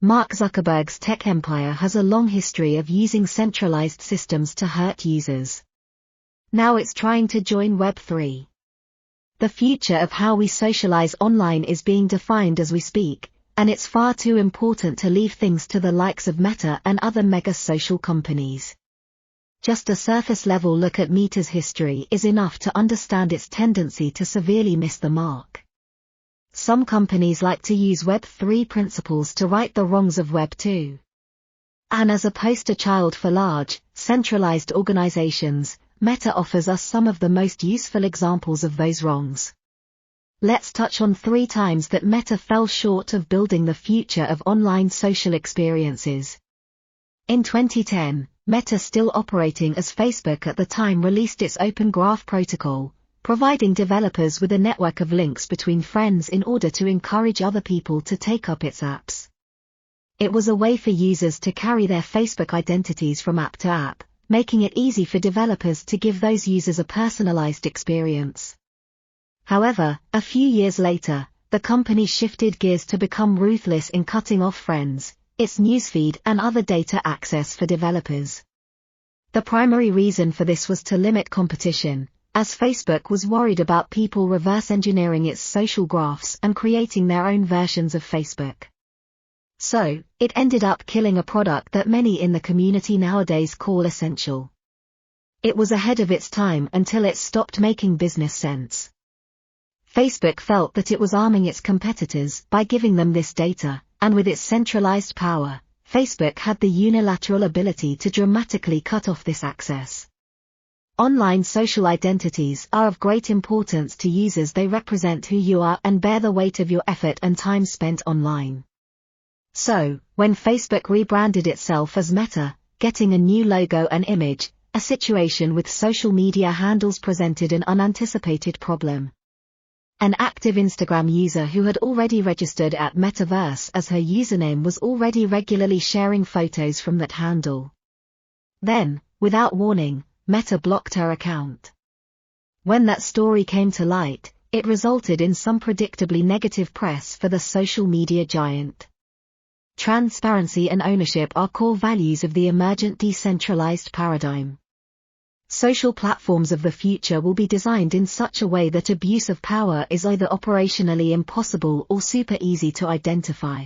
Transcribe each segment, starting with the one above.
Mark Zuckerberg's tech empire has a long history of using centralized systems to hurt users. Now it's trying to join Web3. The future of how we socialize online is being defined as we speak, and it's far too important to leave things to the likes of Meta and other mega social companies. Just a surface-level look at Meta's history is enough to understand its tendency to severely miss the mark. Some companies like to use Web3 principles to right the wrongs of Web2. And as a poster child for large, centralized organizations, Meta offers us some of the most useful examples of those wrongs. Let's touch on 3 times that Meta fell short of building the future of online social experiences. In 2010, Meta, still operating as Facebook at the time, released its Open Graph protocol, providing developers with a network of links between friends in order to encourage other people to take up its apps. It was a way for users to carry their Facebook identities from app to app, making it easy for developers to give those users a personalized experience. However, a few years later, the company shifted gears to become ruthless in cutting off friends, its newsfeed and other data access for developers. The primary reason for this was to limit competition, as Facebook was worried about people reverse engineering its social graphs and creating their own versions of Facebook. So, it ended up killing a product that many in the community nowadays call essential. It was ahead of its time until it stopped making business sense. Facebook felt that it was arming its competitors by giving them this data, and with its centralized power, Facebook had the unilateral ability to dramatically cut off this access. Online social identities are of great importance to users. They represent who you are and bear the weight of your effort and time spent online. So, when Facebook rebranded itself as Meta, getting a new logo and image, a situation with social media handles presented an unanticipated problem. An active Instagram user who had already registered at Metaverse as her username was already regularly sharing photos from that handle. Then, without warning, Meta blocked her account. When that story came to light, it resulted in some predictably negative press for the social media giant. Transparency and ownership are core values of the emergent decentralized paradigm. Social platforms of the future will be designed in such a way that abuse of power is either operationally impossible or super easy to identify.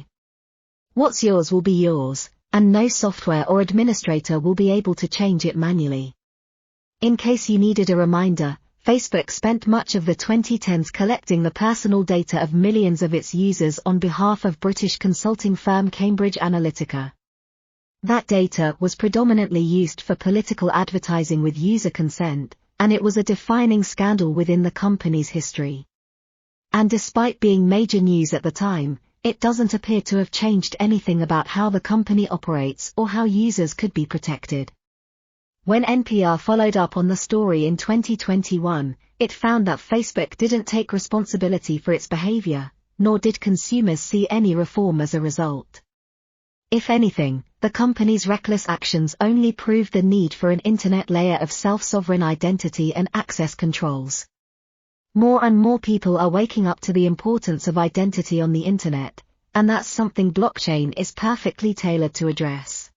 What's yours will be yours, and no software or administrator will be able to change it manually. In case you needed a reminder, Facebook spent much of the 2010s collecting the personal data of millions of its users on behalf of British consulting firm Cambridge Analytica. That data was predominantly used for political advertising with user consent, and it was a defining scandal within the company's history. And despite being major news at the time, it doesn't appear to have changed anything about how the company operates or how users could be protected. When NPR followed up on the story in 2021, it found that Facebook didn't take responsibility for its behavior, nor did consumers see any reform as a result. If anything, the company's reckless actions only proved the need for an internet layer of self-sovereign identity and access controls. More and more people are waking up to the importance of identity on the internet, and that's something blockchain is perfectly tailored to address.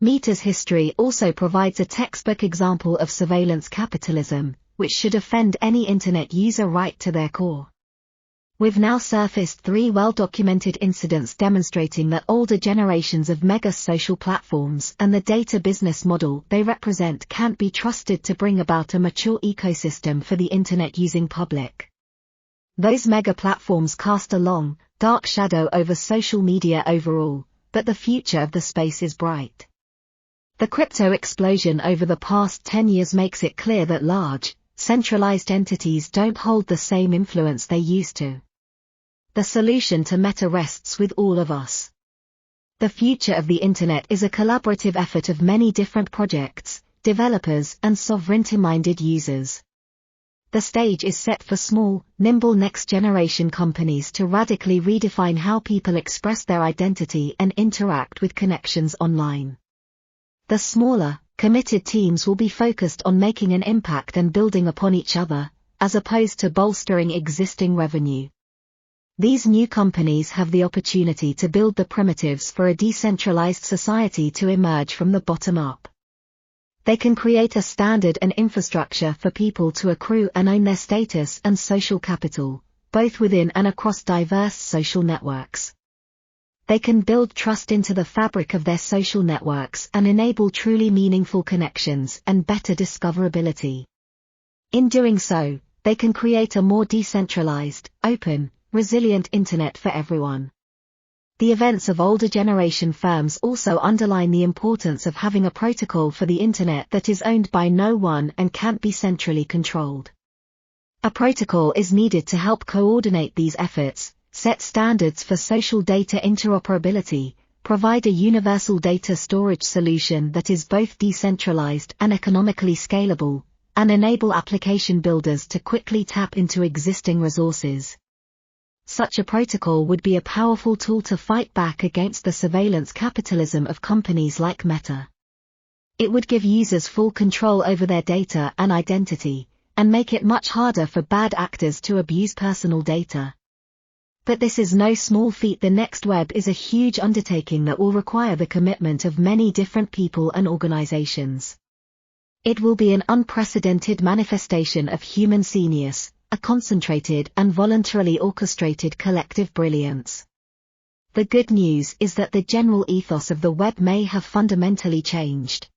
Meta's history also provides a textbook example of surveillance capitalism, which should offend any internet user right to their core. We've now surfaced 3 well-documented incidents demonstrating that older generations of mega social platforms and the data business model they represent can't be trusted to bring about a mature ecosystem for the internet-using public. Those mega platforms cast a long, dark shadow over social media overall, but the future of the space is bright. The crypto explosion over the past 10 years makes it clear that large, centralized entities don't hold the same influence they used to. The solution to Meta rests with all of us. The future of the internet is a collaborative effort of many different projects, developers and sovereignty-minded users. The stage is set for small, nimble next-generation companies to radically redefine how people express their identity and interact with connections online. The smaller, committed teams will be focused on making an impact and building upon each other, as opposed to bolstering existing revenue. These new companies have the opportunity to build the primitives for a decentralized society to emerge from the bottom up. They can create a standard and infrastructure for people to accrue and own their status and social capital, both within and across diverse social networks. They can build trust into the fabric of their social networks and enable truly meaningful connections and better discoverability. In doing so, they can create a more decentralized, open, resilient internet for everyone. The events of older generation firms also underline the importance of having a protocol for the internet that is owned by no one and can't be centrally controlled. A protocol is needed to help coordinate these efforts, set standards for social data interoperability, provide a universal data storage solution that is both decentralized and economically scalable, and enable application builders to quickly tap into existing resources. Such a protocol would be a powerful tool to fight back against the surveillance capitalism of companies like Meta. It would give users full control over their data and identity, and make it much harder for bad actors to abuse personal data. But this is no small feat. The next web is a huge undertaking that will require the commitment of many different people and organizations. It will be an unprecedented manifestation of human genius, a concentrated and voluntarily orchestrated collective brilliance. The good news is that the general ethos of the web may have fundamentally changed.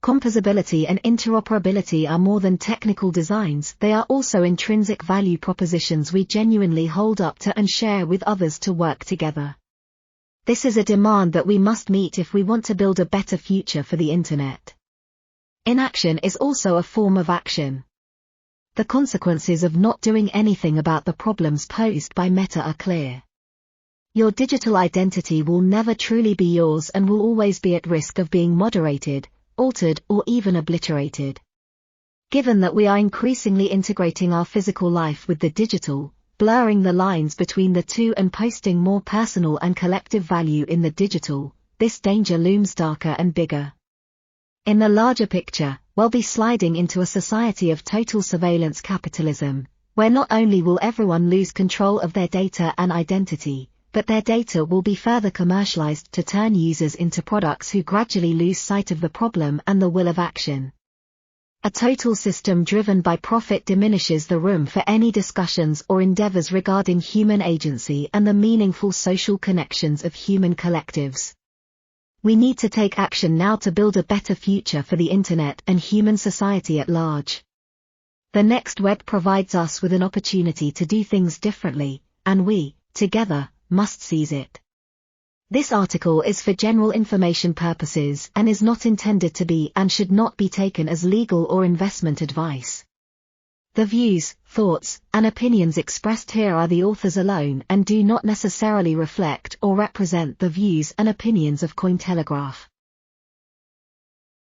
Composability and interoperability are more than technical designs, they are also intrinsic value propositions we genuinely hold up to and share with others to work together. This is a demand that we must meet if we want to build a better future for the internet. Inaction is also a form of action. The consequences of not doing anything about the problems posed by Meta are clear. Your digital identity will never truly be yours and will always be at risk of being moderated, altered, or even obliterated. Given that we are increasingly integrating our physical life with the digital, blurring the lines between the two and posting more personal and collective value in the digital, this danger looms darker and bigger. In the larger picture, we'll be sliding into a society of total surveillance capitalism, where not only will everyone lose control of their data and identity, but their data will be further commercialized to turn users into products who gradually lose sight of the problem and the will of action. A total system driven by profit diminishes the room for any discussions or endeavors regarding human agency and the meaningful social connections of human collectives. We need to take action now to build a better future for the internet and human society at large. The next web provides us with an opportunity to do things differently, and we, together, must seize it. This article is for general information purposes and is not intended to be and should not be taken as legal or investment advice. The views, thoughts, and opinions expressed here are the authors alone and do not necessarily reflect or represent the views and opinions of Cointelegraph.